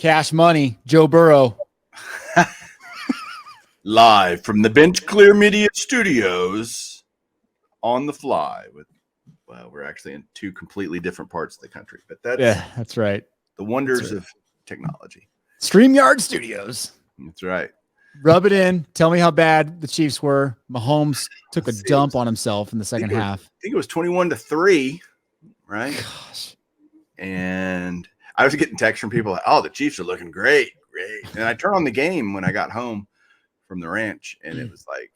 Cash money, Joe Burrow. Live from the Bench Clear Media Studios on the fly with, well, we're actually in two completely different parts of the country, but that's right. The wonders of technology. StreamYard Studios. That's right. Rub it in. Tell me how bad the Chiefs were. Mahomes took a dump on himself in the second half. I think it was 21-3, right? Gosh. And I was getting texts from people like, oh, the Chiefs are looking great. And I turned on the game when I got home from the ranch, and it was like,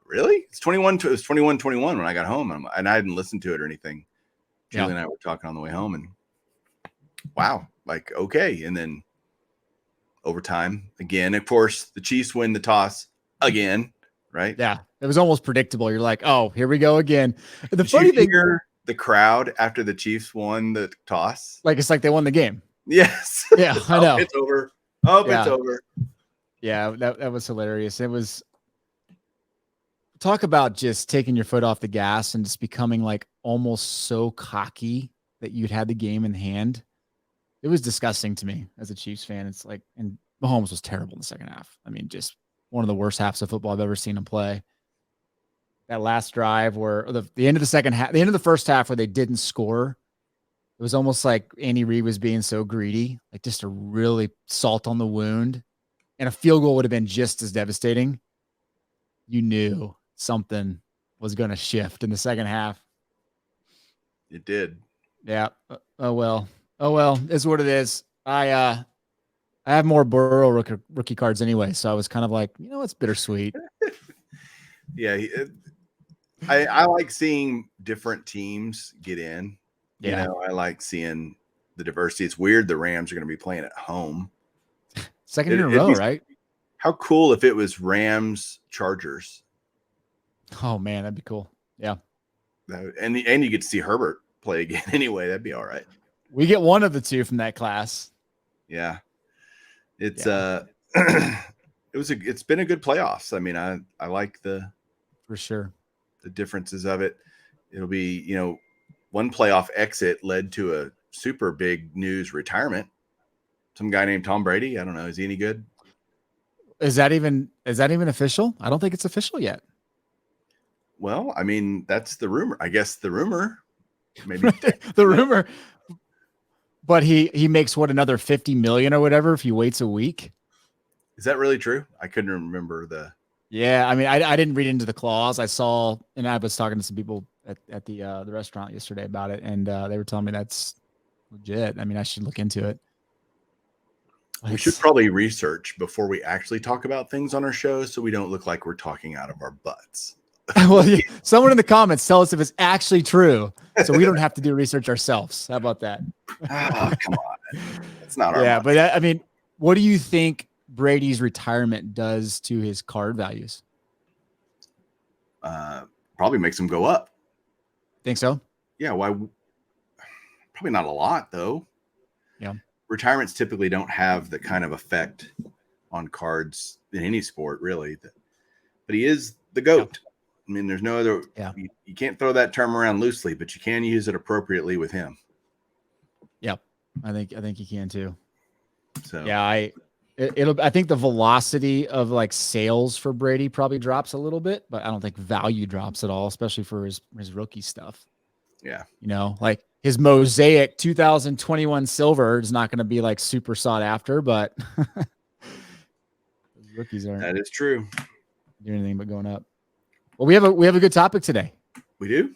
really? It was 21-21 when I got home, and I hadn't listened to it or anything. Julie and I were talking on the way home, and wow, like, okay. And then overtime again. Of course, the Chiefs win the toss again, right? Yeah, it was almost predictable. You're like, oh, here we go again. The funny thing, the crowd after the Chiefs won the toss, like it's like they won the game. Yes. Yeah, I know. It's over. It's over. Yeah, that was hilarious. It was, talk about just taking your foot off the gas and just becoming like almost so cocky that you'd had the game in hand. It was disgusting to me as a Chiefs fan. It's like, and Mahomes was terrible in the second half. I mean, just one of the worst halves of football I've ever seen him play. That last drive where the end of the second half, the end of the first half where they didn't score, it was almost like Andy Reid was being so greedy, like just to really salt on the wound. And a field goal would have been just as devastating. You knew something was going to shift in the second half. It did. Yeah. Oh, well, it's what it is. I have more Burrow rookie cards anyway, so I was kind of like, it's bittersweet. Yeah, I like seeing different teams get in. Yeah, I like seeing the diversity. It's weird the Rams are going to be playing at home. Second year in a row, right? How cool if it was Rams Chargers. Oh man, that'd be cool. Yeah, and you get to see Herbert play again anyway. That'd be all right. We get one of the two from that class. Yeah. It's it's been a good playoffs. I mean, I like for sure the differences of it. It'll be, one playoff exit led to a super big news retirement. Some guy named Tom Brady. I don't know. Is he any good? Is that even official? I don't think it's official yet. Well, I mean, that's the rumor. I guess the rumor. Maybe the rumor. But he makes another $50 million or whatever if he waits a week. Is that really true? I couldn't remember the. Yeah, I mean, I didn't read into the clause. I saw, and I was talking to some people at the restaurant yesterday about it, and they were telling me that's legit. I mean, I should look into it. We should probably research before we actually talk about things on our show, so we don't look like we're talking out of our butts. Well, someone in the comments tell us if it's actually true, so we don't have to do research ourselves. How about that? Oh, come on, that's not our. Yeah, but I mean, what do you think Brady's retirement does to his card values? Probably makes him go up. Think so? Yeah. Why? Probably not a lot, though. Yeah. Retirements typically don't have the kind of effect on cards in any sport, really. But he is the GOAT. Yeah. I mean, there's no other. Yeah. You can't throw that term around loosely, but you can use it appropriately with him. Yep, I think you can too. So yeah, I think the velocity of like sales for Brady probably drops a little bit, but I don't think value drops at all, especially for his rookie stuff. Yeah, like his Mosaic 2021 silver is not going to be like super sought after, but rookies aren't. That is true. Doing anything but going up. Well, we have a good topic today. We do.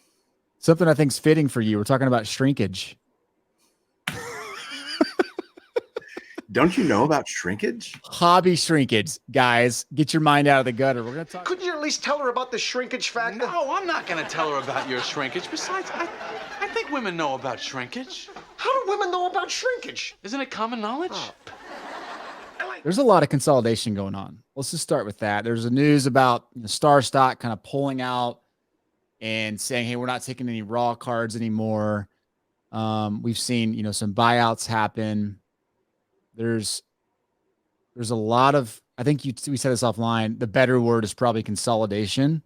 Something I think is fitting for you. We're talking about shrinkage. Don't you know about shrinkage? Hobby shrinkage, guys. Get your mind out of the gutter. We're gonna talk. Couldn't you at least tell her about the shrinkage factor? No, I'm not gonna tell her about your shrinkage. Besides, I think women know about shrinkage. How do women know about shrinkage? Isn't it common knowledge? Oh. There's a lot of consolidation going on. Let's just start with that. There's a news about Star Stock kind of pulling out and saying, hey, we're not taking any raw cards anymore. We've seen, some buyouts happen. There's a lot of, I think we said this offline, the better word is probably consolidation.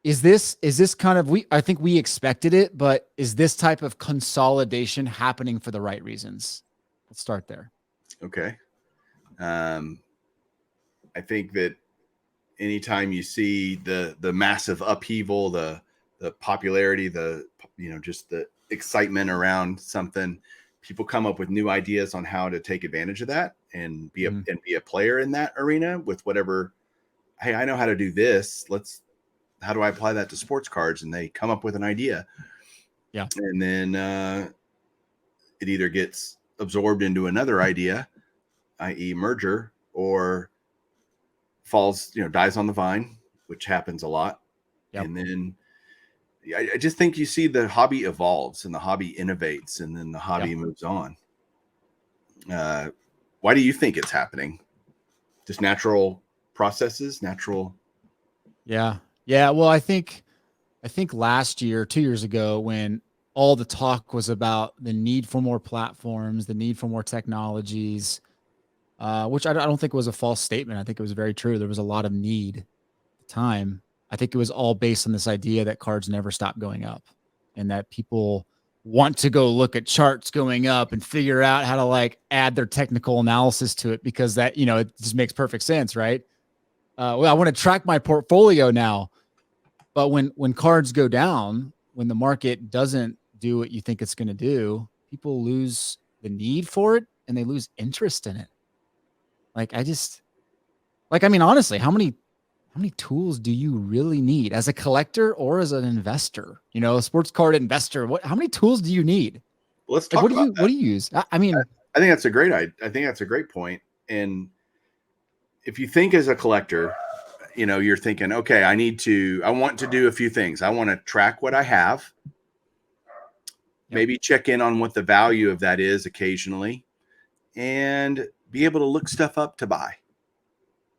Is this kind of, I think we expected it, but is this type of consolidation happening for the right reasons? Let's start there. Okay. I think that anytime you see the massive upheaval, the popularity, just the excitement around something, people come up with new ideas on how to take advantage of that and be a player in that arena with whatever. Hey, I know how to do this. How do I apply that to sports cards? And they come up with an idea. Yeah. And then it either gets absorbed into another idea, i.e. merger, or falls, dies on the vine, which happens a lot. Yep. And then I just think you see the hobby evolves and the hobby innovates, and then the hobby moves on. Why do you think it's happening? Just natural processes, Yeah. Well, I think last year, 2 years ago, when all the talk was about the need for more platforms, the need for more technologies, which I don't think was a false statement. I think it was very true. There was a lot of need at the time. I think it was all based on this idea that cards never stop going up, and that people want to go look at charts going up and figure out how to like add their technical analysis to it, because that, it just makes perfect sense, right? Well, I want to track my portfolio now. But when cards go down, when the market doesn't do what you think it's going to do, people lose the need for it and they lose interest in it. Honestly, how many tools do you really need as a collector or as an investor? A sports card investor. How many tools do you need? Let's talk about that. What do you use? I think that's a great point. And if you think as a collector, you're thinking, okay, I want to do a few things. I want to track what I have, maybe check in on what the value of that is occasionally, and be able to look stuff up to buy.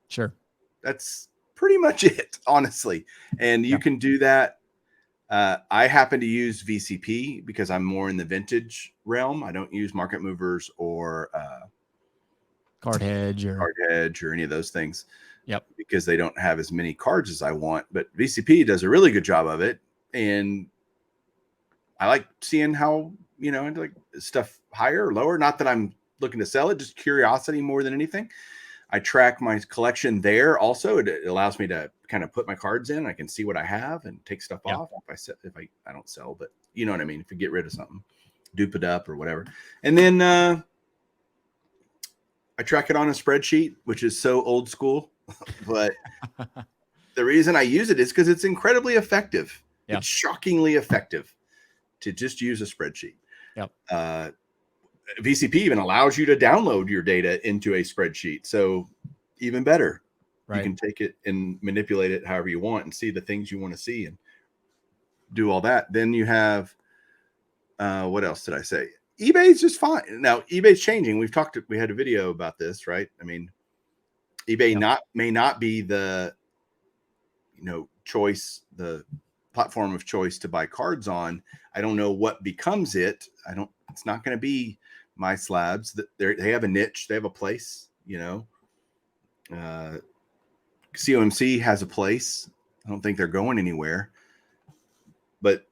Sure. That's pretty much it, honestly. And you can do that. I happen to use VCP because I'm more in the vintage realm. I don't use market movers or card hedge or any of those things. Yep. Because they don't have as many cards as I want, but VCP does a really good job of it. And I like seeing how, like stuff higher or lower. Not that I'm looking to sell it, just curiosity more than anything. I track my collection there. Also, it allows me to kind of put my cards in. I can see what I have and take stuff off. If I don't sell, but you know what I mean? If you get rid of something, dupe it up or whatever. And then I track it on a spreadsheet, which is so old school. But the reason I use it is because it's incredibly effective. It's shockingly effective to just use a spreadsheet. Yep. VCP even allows you to download your data into a spreadsheet. So even better, you can take it and manipulate it however you want and see the things you want to see and do all that. Then you have, what else did I say? eBay is just fine. Now eBay's changing. We had a video about this, right? I mean, eBay may not be the choice, the platform of choice to buy cards on. I don't know what becomes it. It's not going to be my slabs. That they have a niche, they have a place. COMC has a place. I don't think they're going anywhere. But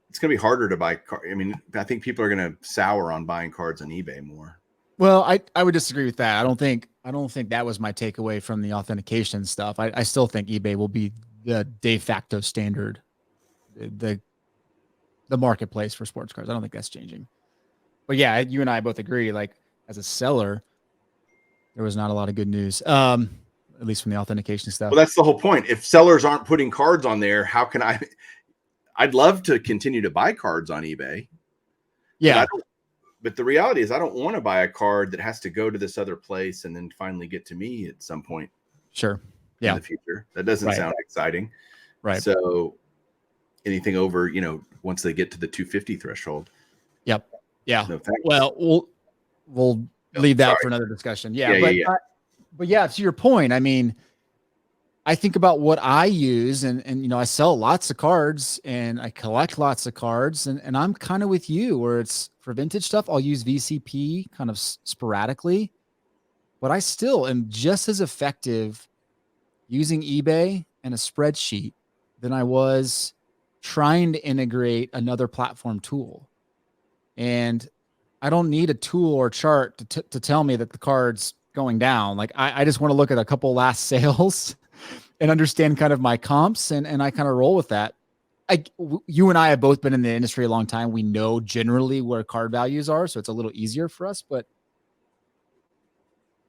it's going to be harder to buy cards. I mean, I think people are going to sour on buying cards on eBay more. Well, I would disagree with that. I don't think that was my takeaway from the authentication stuff. I still think eBay will be the de facto standard, the marketplace for sports cards. I don't think that's changing. But yeah, you and I both agree. Like as a seller, there was not a lot of good news, at least from the authentication stuff. Well, that's the whole point. If sellers aren't putting cards on there, how can I? I'd love to continue to buy cards on eBay. Yeah. But the reality is I don't want to buy a card that has to go to this other place and then finally get to me at some point. Sure. In the future. That doesn't sound exciting. Right. So anything over, once they get to the 250 threshold. Yep. Yeah. No thanks. Well, we'll leave that for another discussion. But yeah, to your point, I mean, I think about what I use and I sell lots of cards and I collect lots of cards and I'm kind of with you where it's for vintage stuff. I'll use VCP kind of sporadically, but I still am just as effective using eBay and a spreadsheet than I was trying to integrate another platform tool. And I don't need a tool or chart to tell me that the card's going down. Like I just want to look at a couple last sales and understand kind of my comps and I kind of roll with that. You and I have both been in the industry a long time. We know generally where card values are, so it's a little easier for us. But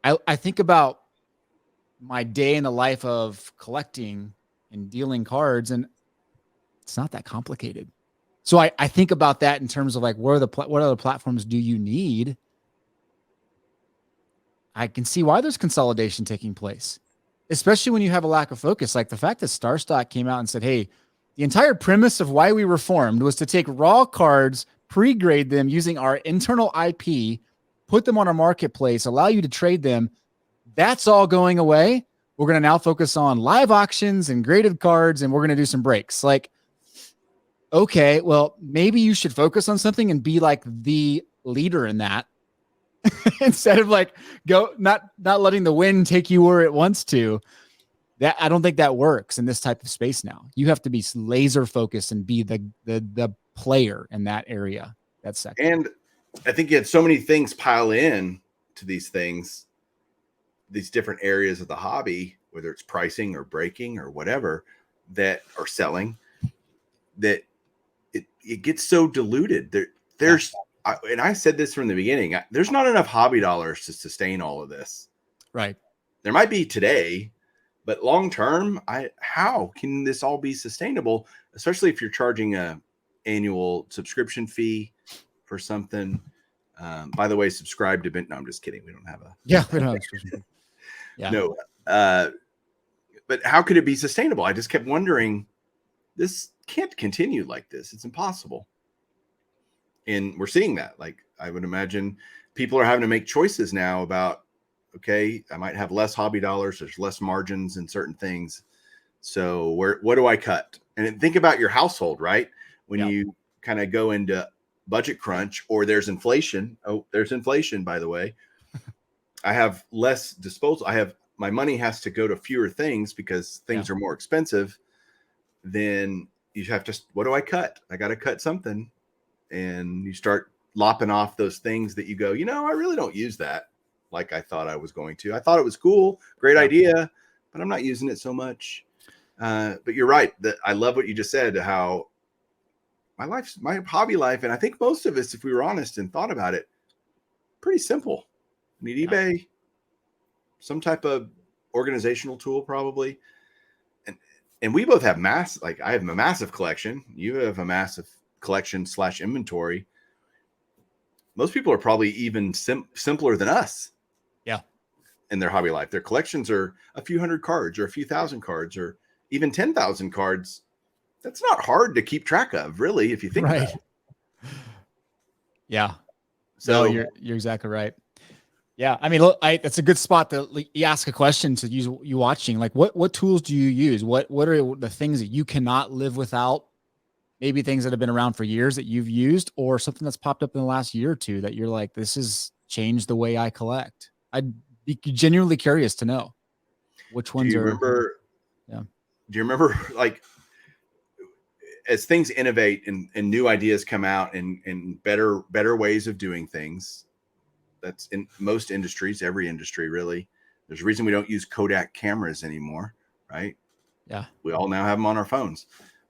I think about my day in the life of collecting and dealing cards, and it's not that complicated. So I think about that in terms of like, what other platforms do you need? I can see why there's consolidation taking place, especially when you have a lack of focus. Like the fact that StarStock came out and said, hey, the entire premise of why we were formed was to take raw cards, pre-grade them using our internal IP, put them on our marketplace, allow you to trade them. That's all going away. We're going to now focus on live auctions and graded cards, and we're going to do some breaks. Like, okay, well, maybe you should focus on something and be like the leader in that instead of like not letting the wind take you where it wants to. That I don't think that works in this type of space now. You have to be laser focused and be the player in that area, that sector. And I think you had so many things pile in to these things, these different areas of the hobby, whether it's pricing or breaking or whatever, that are selling, that it gets so diluted. And I said this from the beginning, there's not enough hobby dollars to sustain all of this. Right. There might be today, but long term, how can this all be sustainable? Especially if you're charging a annual subscription fee for something. By the way, subscribe to no, I'm just kidding. We don't have a we don't have a yeah. No. But how could it be sustainable? I just kept wondering, this can't continue like this. It's impossible. And we're seeing that. Like, I would imagine people are having to make choices now about, okay, I might have less hobby dollars. There's less margins in certain things. So what do I cut? And think about your household, right? When you kind of go into budget crunch or there's inflation. Oh, there's inflation, by the way. I have less disposal. My money has to go to fewer things because things are more expensive. Then you have to, what do I cut? I got to cut something. And you start lopping off those things that you go, I really don't use that like I thought I was going to. I thought it was cool, great idea, but I'm not using it so much. But you're right. I love what you just said, how my hobby life, and I think most of us, if we were honest and thought about it, pretty simple. You need eBay, some type of organizational tool probably. And we both have I have a massive collection. You have a massive collection / inventory. Most people are probably even simpler than us. Yeah. In their hobby life. Their collections are a few hundred cards or a few thousand cards or even 10,000 cards. That's not hard to keep track of, really, if you think about it. Yeah. So you're exactly right. Yeah. I mean, look, that's a good spot to you ask a question to you watching. Like, what tools do you use? What are the things that you cannot live without? Maybe things that have been around for years that you've used, or something that's popped up in the last year or two that you're like, this has changed the way I collect. I'd be genuinely curious to know which ones are. Remember? Yeah. Do you remember, like, as things innovate and new ideas come out and better ways of doing things? That's in most industries, every industry, really. There's a reason we don't use Kodak cameras anymore, right? Yeah. We all now have them on our phones.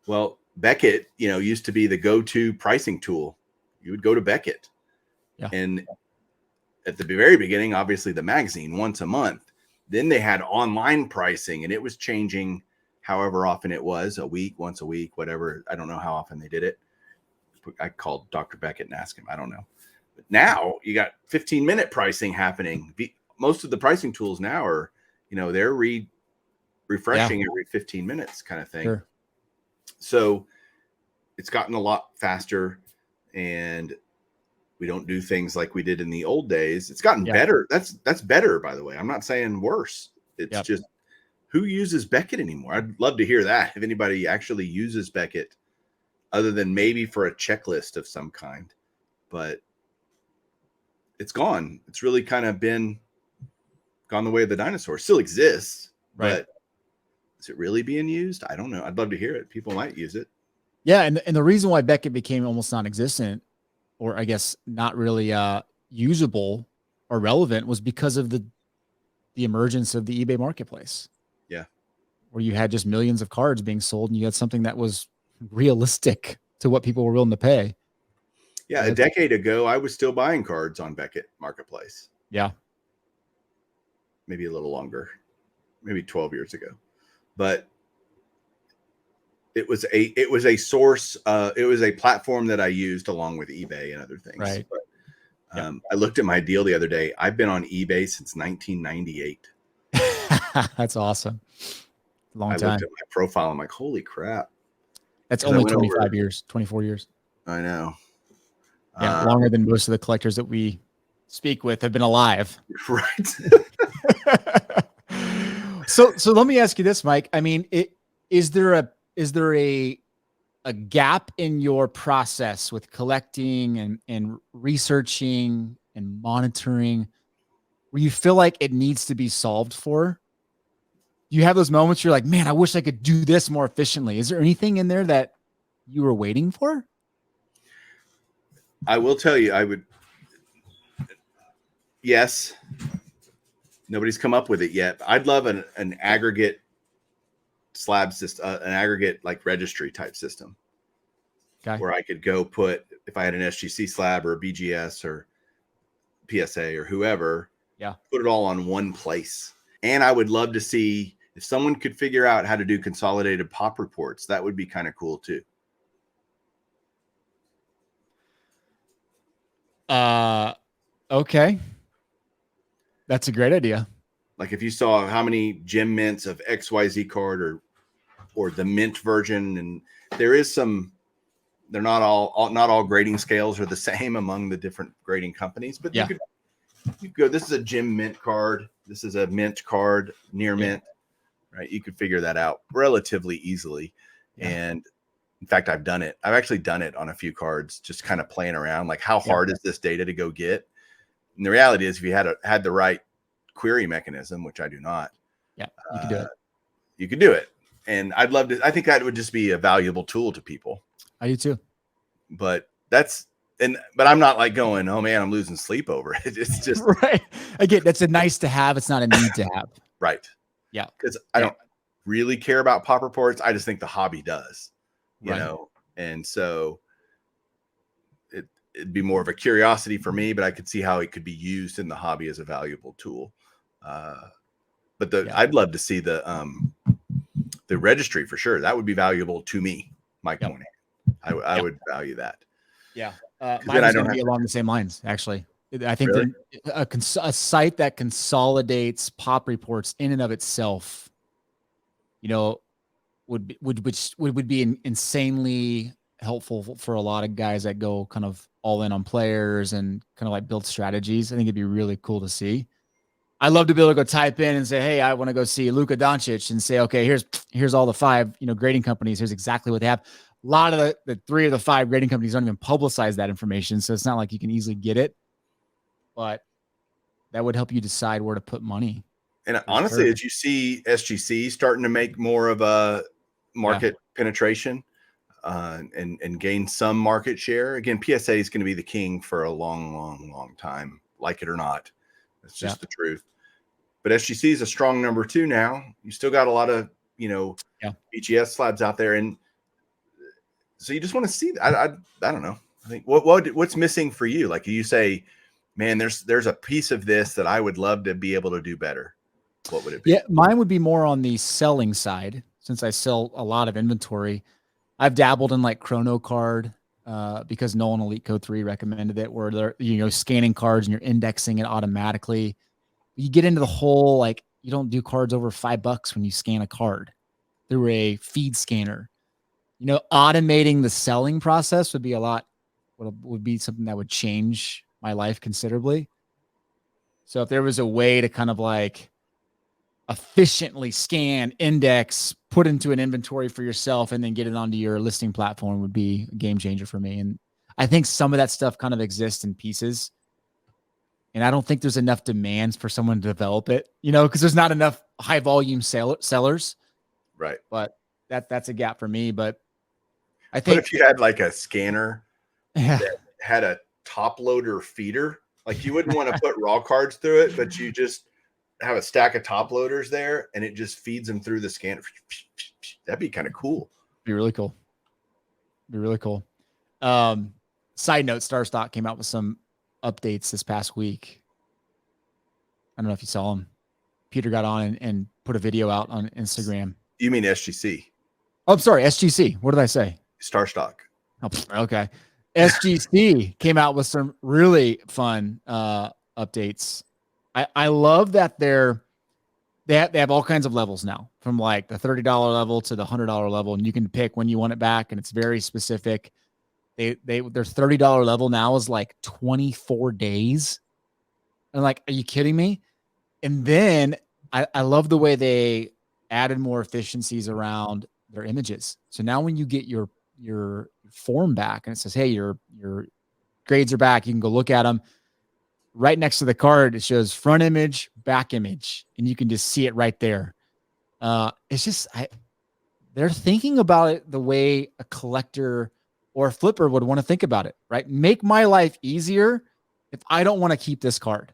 Well, Beckett, used to be the go-to pricing tool. You would go to Beckett. Yeah. And at the very beginning, obviously the magazine once a month. Then they had online pricing and it was changing however often it was, a week, once a week, whatever. I don't know how often they did it. I called Dr. Beckett and asked him. I don't know. But now you got 15-minute pricing happening. Most of the pricing tools now are, they're refreshing every 15 minutes kind of thing. Sure. So it's gotten a lot faster and we don't do things like we did in the old days. It's gotten better. That's better, by the way. I'm not saying worse. It's just, who uses Beckett anymore? I'd love to hear that. If anybody actually uses Beckett other than maybe for a checklist of some kind, but it's gone. It's really kind of gone the way of the dinosaur. Still exists, but is it really being used? I don't know. I'd love to hear it. People might use it. Yeah. And the reason why Beckett became almost non-existent or I guess not really usable or relevant, was because of the emergence of the eBay marketplace. Yeah. Where you had just millions of cards being sold and you had something that was realistic to what people were willing to pay. Yeah. A decade ago, I was still buying cards on Beckett Marketplace. Yeah. Maybe a little longer, maybe 12 years ago, but it was a source. It was a platform that I used along with eBay and other things. Right. But, I looked at my deal the other day. I've been on eBay since 1998. That's awesome. Long time. I looked at my profile. I'm like, holy crap. That's only 25 years, 24 years. I know. Yeah, longer than most of the collectors that we speak with have been alive. Right. So let me ask you this, Mike. I mean, is there a gap in your process with collecting and researching and monitoring where you feel like it needs to be solved for? You have those moments you're like, man, I wish I could do this more efficiently. Is there anything in there that you were waiting for? I will tell you, yes. Nobody's come up with it yet. I'd love an aggregate slab system, an aggregate like registry type system. Okay. Where I could go put, if I had an SGC slab or a BGS or PSA or whoever, put it all on one place. And I would love to see if someone could figure out how to do consolidated pop reports. That would be kind of cool too. Okay. That's a great idea. Like if you saw how many gem mints of XYZ card or the mint version, and there is some, they're not all grading scales are the same among the different grading companies, but you could go, this is a gem mint card. This is a mint card, near mint, right? You could figure that out relatively easily. And in fact, I've done it. I've actually done it on a few cards, just kind of playing around. Like how hard is this data to go get? And the reality is if you had the right query mechanism, which I do not. Yeah, you can do it. You could do it. And I'd love to, I think that would just be a valuable tool to people. I do too. But but I'm not like going, oh man, I'm losing sleep over it. It's just right. Again, that's a nice to have. It's not a need to have. Right. Yeah. Because I don't really care about pop reports. I just think the hobby does, you know? And so it'd be more of a curiosity for me, but I could see how it could be used in the hobby as a valuable tool. But I'd love to see the registry for sure. That would be valuable to me, Mike Moynihan. I would value that. Yeah. Mine is going to be along the same lines, actually. I think a site that consolidates pop reports in and of itself, you know, would be insanely helpful for a lot of guys that go kind of all in on players and kind of like build strategies. I think it'd be really cool to see. I'd love to be able to go type in and say, hey, I want to go see Luka Doncic and say, okay, here's all the 5, grading companies. Here's exactly what they have. A lot of the 3 of the 5 grading companies don't even publicize that information. So it's not like you can easily get it, but that would help you decide where to put money. And honestly, as you see SGC starting to make more of a market penetration and gain some market share, again, PSA is going to be the king for a long, long, long time, like it or not. That's just the truth. But SGC is a strong number 2 now. You still got a lot of, BGS slabs out there. And so you just want to see that. I don't know. I think what's missing for you? Like you say, man, there's a piece of this that I would love to be able to do better. What would it be? Yeah, mine would be more on the selling side since I sell a lot of inventory. I've dabbled in like Chrono Card because Nolan Elite Code 3 recommended it, where they're scanning cards and you're indexing it automatically. You get into the whole like you don't do cards over $5 when you scan a card through a feed scanner. Automating the selling process would be would be something that would change my life considerably. So if there was a way to kind of like efficiently scan, index, put into an inventory for yourself, and then get it onto your listing platform would be a game changer for me. And I think some of that stuff kind of exists in pieces. And I don't think there's enough demands for someone to develop it, because there's not enough high volume sellers. Right. But that's a gap for me. But I think if you had like a scanner that had top loader feeder. Like you wouldn't want to put raw cards through it, but you just have a stack of top loaders there and it just feeds them through the scanner. That'd be kind of cool. Be really cool. Be really cool. Side note, Star Stock came out with some updates this past week. I don't know if you saw them. Peter got on and put a video out on Instagram. You mean SGC? Oh, I'm sorry, SGC. What did I say? Star Stock. Oh, okay. SGC came out with some really fun updates. I love that they have all kinds of levels now, from like the $30 level to the $100 level, and you can pick when you want it back, and it's very specific. Their $30 level now is like 24 days. And like, are you kidding me? And then I love the way they added more efficiencies around their images. So now when you get your form back and it says, hey, your grades are back, you can go look at them. Right next to the card, it shows front image, back image, and you can just see it right there. It's just they're thinking about it the way a collector or a flipper would want to think about it, right? Make my life easier if I don't want to keep this card.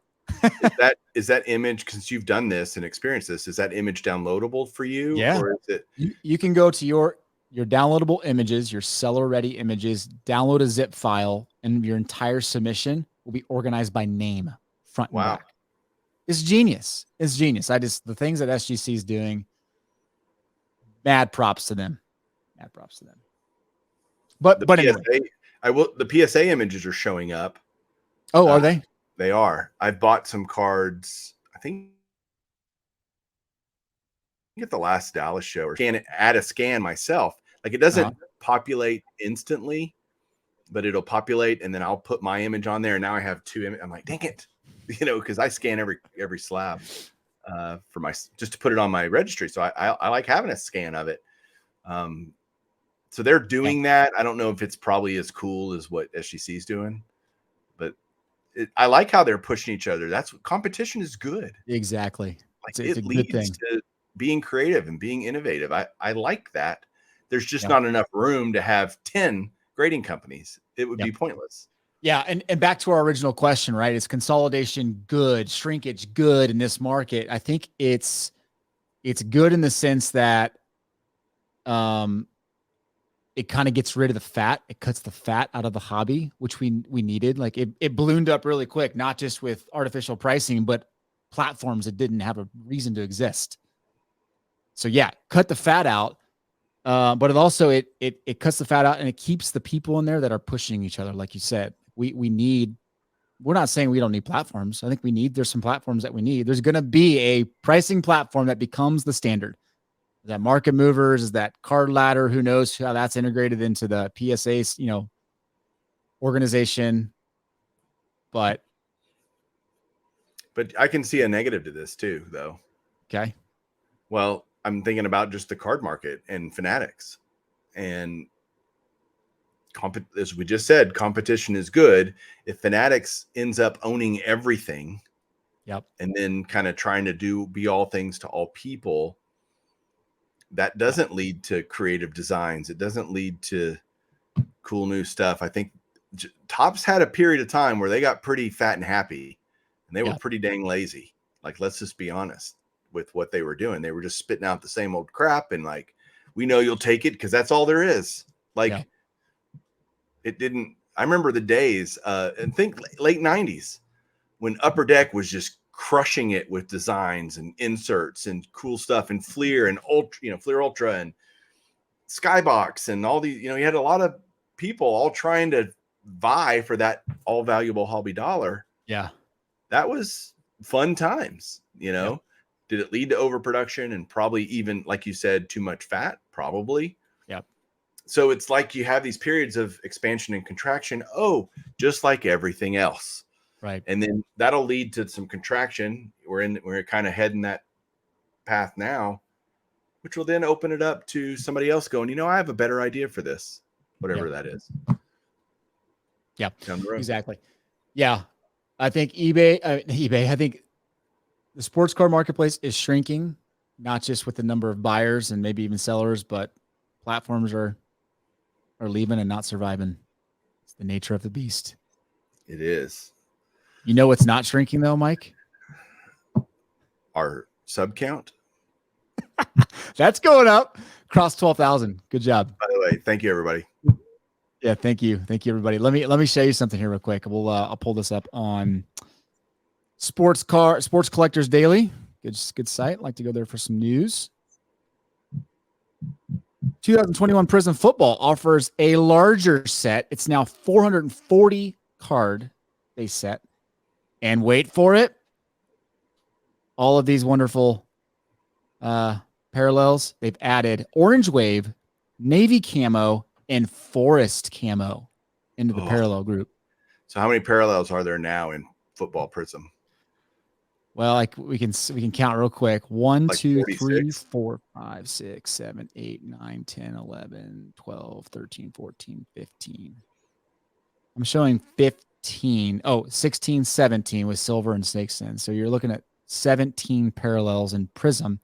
is that image, since you've done this and experienced this, is that image downloadable for you? Yeah. Or is it you can go to your downloadable images, your seller ready images, download a zip file, and your entire submission will be organized by name, front and back. It's genius. It's genius. The things that SGC is doing, mad props to them. Mad props to them. But PSA, anyway. the PSA images are showing up. Oh, are they? They are. I've bought some cards, I think at the last Dallas show, or add a scan myself. Like it doesn't populate instantly, but it'll populate, and then I'll put my image on there. And now I have two images. I'm like, dang it, because I scan every slab for just to put it on my registry. So I like having a scan of it. So they're doing that. I don't know if it's probably as cool as what SGC is doing, but I like how they're pushing each other. That's what competition is good. Exactly. Like it's a it leads good thing to being creative and being innovative. I like that. There's just not enough room to have 10 grading companies. It would be pointless. Yeah. And back to our original question, right? Is consolidation good, shrinkage good in this market? I think it's good in the sense that it kind of gets rid of the fat. It cuts the fat out of the hobby, which we needed. Like it ballooned up really quick, not just with artificial pricing, but platforms that didn't have a reason to exist. So yeah, cut the fat out. But it also, it cuts the fat out and it keeps the people in there that are pushing each other. Like you said, we're not saying we don't need platforms. I think there's some platforms that we need. There's going to be a pricing platform that becomes the standard. Is that market movers? Is that card ladder? Who knows how that's integrated into the PSA's, organization. But I can see a negative to this too, though. Okay. Well, I'm thinking about just the card market and Fanatics, and as we just said, competition is good. If Fanatics ends up owning everything, and then kind of trying to be all things to all people, that doesn't lead to creative designs. It doesn't lead to cool new stuff. I think Topps had a period of time where they got pretty fat and happy, and they were pretty dang lazy. Like, let's just be honest with what they were doing. They were just spitting out the same old crap, and like, we know you'll take it because that's all there is. Like, it didn't. I remember the days, and think late 90s, when Upper Deck was just crushing it with designs and inserts and cool stuff, and Fleer and Ultra, Fleer Ultra and Skybox and all these. You had a lot of people all trying to vie for that all valuable hobby dollar. Yeah, that was fun times. Did it lead to overproduction and probably even, like you said, too much fat? Probably. Yep. So it's like you have these periods of expansion and contraction. Oh, just like everything else. Right. And then that'll lead to some contraction. We're kind of heading that path now, which will then open it up to somebody else going, I have a better idea for this, whatever that is. Yeah, down the road. Exactly. Yeah. I think I think the sports card marketplace is shrinking, not just with the number of buyers and maybe even sellers, but platforms are leaving and not surviving. It's the nature of the beast. It is. You know what's not shrinking though, Mike? Our sub count. That's going up. Cross 12,000. Good job. By the way, thank you, everybody. Yeah, thank you, everybody. Let me show you something here real quick. I'll pull this up on Sports Collectors Daily. Good site. Like to go there for some news. 2021 Prism Football offers a larger set. It's now 440 card base set. And wait for it. All of these wonderful parallels. They've added Orange Wave, Navy Camo, and Forest Camo into the parallel group. So how many parallels are there now in Football Prism? Well, like we can count real quick. 1, Like 2, 46? 3, 4, 5, 6, 7, 8, 9, 10, 11, 12, 13, 14, 15. I'm showing 15. Oh, 16, 17 with silver and snakeskin. So you're looking at 17 parallels in Prism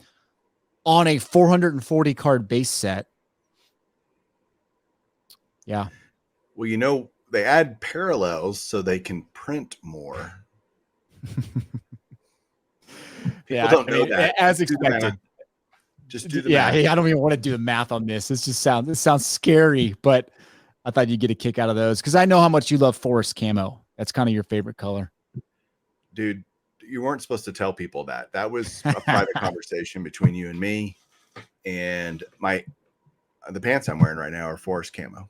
on a 440 card base set. Yeah. Well, you know, they add parallels so they can print more. People don't know that. As expected. Just do the math. I don't even want to do the math on this. It sounds scary, but I thought you'd get a kick out of those because I know how much you love forest camo. That's kind of your favorite color. Dude, you weren't supposed to tell people that. That was a private conversation between you and me. And the pants I'm wearing right now are forest camo.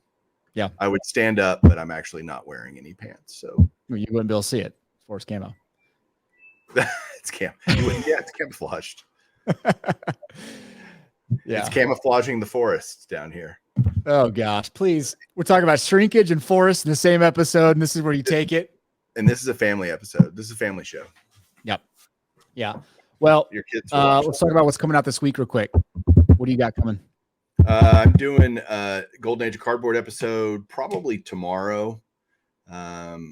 Yeah. I would stand up, but I'm actually not wearing any pants. So you wouldn't be able to see it. Forest camo. It's it's camouflaged. Yeah. It's camouflaging the forests down here. Oh gosh, please. We're talking about shrinkage and forest in the same episode, and this is where you take it. And this is a family episode. This is a family show. Yep. Yeah. Well, your kids. Let's talk about what's coming out this week real quick. What do you got coming? I'm doing a Golden Age of Cardboard episode probably tomorrow. I'm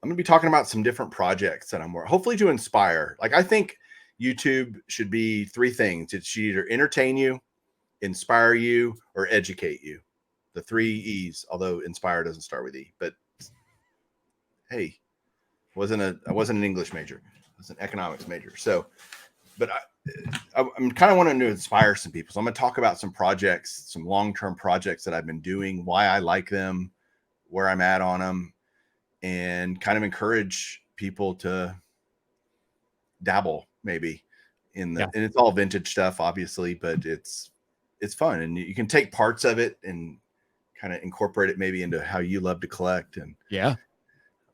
going to be talking about some different projects that I'm hopefully to inspire. Like, I think YouTube should be 3 things. It should either entertain you, inspire you, or educate you. The 3 E's, although inspire doesn't start with E. But hey, I wasn't an English major. I was an economics major. So, but I'm kind of wanting to inspire some people. So I'm going to talk about some projects, some long-term projects that I've been doing, why I like them, where I'm at on them, and kind of encourage people to dabble maybe in the, and it's all vintage stuff, obviously, but it's fun. And you can take parts of it and kind of incorporate it maybe into how you love to collect and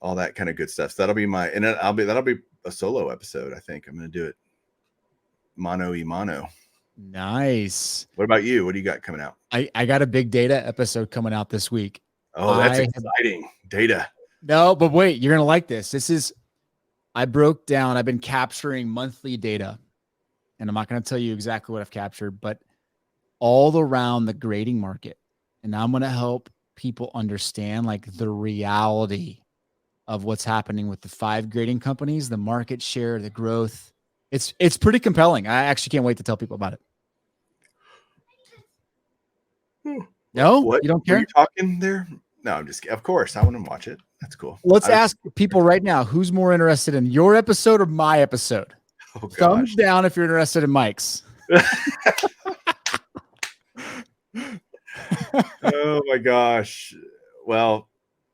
all that kind of good stuff. So that'll be that'll be a solo episode. I think I'm going to do it mano y mano. Nice. What about you? What do you got coming out? I got a big data episode coming out this week. Oh, that's exciting. Data. No, but wait, you're going to like this. I've been capturing monthly data, and I'm not going to tell you exactly what I've captured, but all around the grading market. And I'm going to help people understand like the reality of what's happening with the 5 grading companies, the market share, the growth. It's pretty compelling. I actually can't wait to tell people about it. No, what? You don't care? Are you talking there? No, I'm just, of course, I want to watch it. That's cool. Let's ask people right now, who's more interested in your episode or my episode? Oh, thumbs down if you're interested in Mike's. Oh my gosh. Well,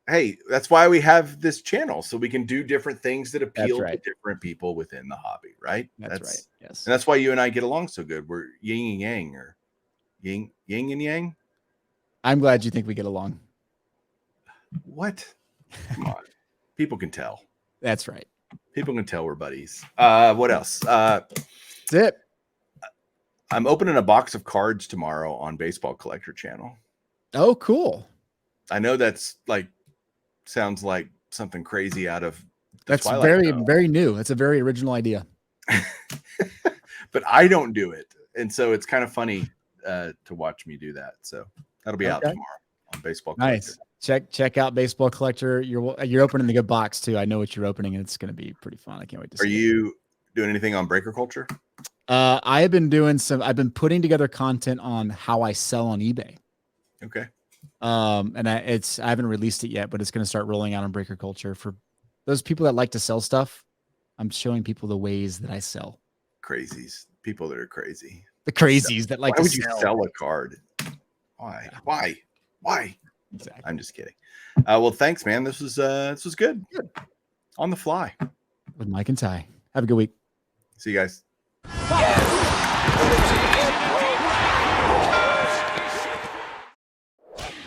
hey, that's why we have this channel, so we can do different things that appeal to different people within the hobby, right? That's right. Yes. And that's why you and I get along so good. We're yin and yang, or yin and yang. I'm glad you think we get along. What? Come on. People can tell. That's right. People can tell we're buddies. What else? That's it. I'm opening a box of cards tomorrow on Baseball Collector channel. Oh, cool. I know that's like, sounds like something crazy out of that's very, very new. That's a very original idea. But I don't do it. And so it's kind of funny to watch me do that. So that'll be out tomorrow on Baseball Collector. Nice. Check out Baseball Collector. You're opening the good box too. I know what you're opening, and it's going to be pretty fun. I can't wait to see. Are you doing anything on Breaker Culture? I've been putting together content on how I sell on eBay. Okay. And I haven't released it yet, but it's going to start rolling out on Breaker Culture for those people that like to sell stuff. I'm showing people the ways that I sell. Crazies, people that are crazy. The crazies that like Why to would you sell. sell a card? Why? Yeah. Why? Exactly. I'm just kidding. Well, thanks, man. This was good. Good. On the fly. With Mike and Ty. Have a good week. See you guys. Yes.